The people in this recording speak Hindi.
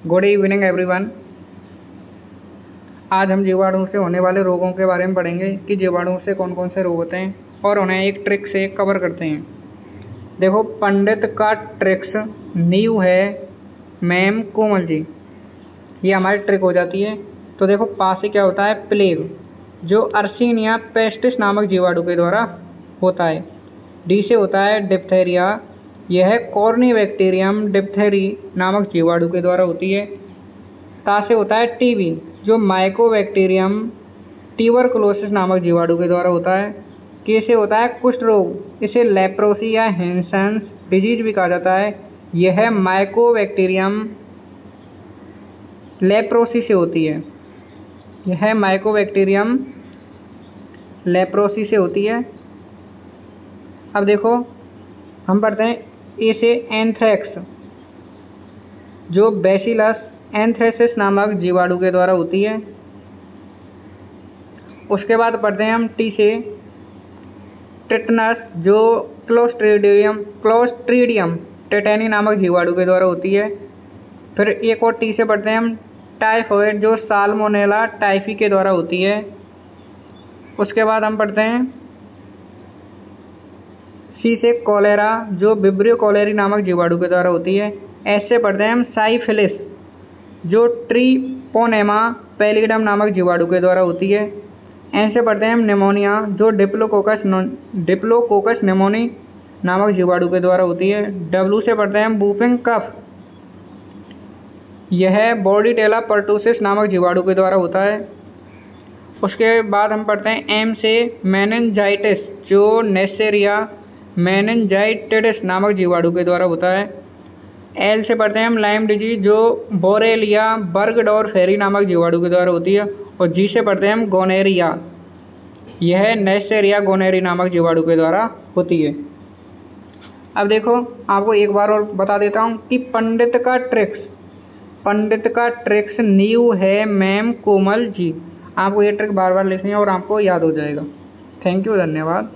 Good evening everyone. आज हम जीवाणु से होने वाले रोगों के बारे में पढ़ेंगे कि जीवाणु से कौन कौन से रोग होते हैं और उन्हें एक ट्रिक से कवर करते हैं। देखो, पंडित का ट्रिक्स नींव है मैम कोमल जी, ये हमारी ट्रिक हो जाती है। तो देखो, पा से क्या होता है? प्लेग, जो अर्सिनिया पेस्टिस नामक जीवाणु के द्वारा होता है। डी से होता है डिप्थेरिया, यह कॉर्नीबैक्टीरियम डिप्थेरी नामक जीवाणु के द्वारा होती है। ता से होता है टीबी, जो माइकोबैक्टीरियम ट्यूबरकुलोसिस नामक जीवाणु के द्वारा होता है। के से होता है कुष्ठ रोग, इसे लेप्रोसी या हैंसेंस डिजीज भी कहा जाता है। यह माइकोबैक्टीरियम लेप्रोसी से होती है। यह माइकोबैक्टीरियम लेप्रोसी से होती है। अब देखो, हम पढ़ते हैं ए से एंथ्रेक्स, जो बैसिलस एंथ्रेसिस नामक जीवाणु के द्वारा होती है। उसके बाद पढ़ते हैं हम टी से टिटनस, जो क्लोस्ट्रीडियम टेटेनी नामक जीवाणु के द्वारा होती है। फिर एक और टी से पढ़ते हैं हम टाइफॉइड, जो साल्मोनेला टाइफी के द्वारा होती है। उसके बाद हम पढ़ते हैं सी से कॉलेरा, जो विब्रियो कॉलेरी नामक जीवाणु के द्वारा होती है। ऐसे पढ़ते हैं हम साइफिलिस, जो ट्रिपोनेमा पैलिडम नामक जीवाणु के द्वारा होती है। ऐसे पढ़ते हैं हम निमोनिया, जो डिप्लोकोकस निमोनी नामक जीवाणु के द्वारा होती है। डब्ल्यू से पढ़ते हैं हम वूफिंग कफ, यह बॉर्डीटेला पर्टुसिस नामक जीवाणु के द्वारा होता है। उसके बाद हम पढ़ते हैं एम से मेनिनजाइटिस, जो नेसेरिया मेनिनजाइटिस नामक जीवाणु के द्वारा होता है। एल से पढ़ते हैं हम लाइम डिजीज, जो बोरेलिया बर्गडॉर्फेरी नामक जीवाणु के द्वारा होती है। और जी से पढ़ते हैं हम गोनेरिया, यह नेसेरिया गोनेरी नामक जीवाणु के द्वारा होती है। अब देखो, आपको एक बार और बता देता हूँ कि पंडित का ट्रिक्स नींव है मैम कोमल जी। आपको ये ट्रिक बार बार लिखनी है और आपको याद हो जाएगा। थैंक यू, धन्यवाद।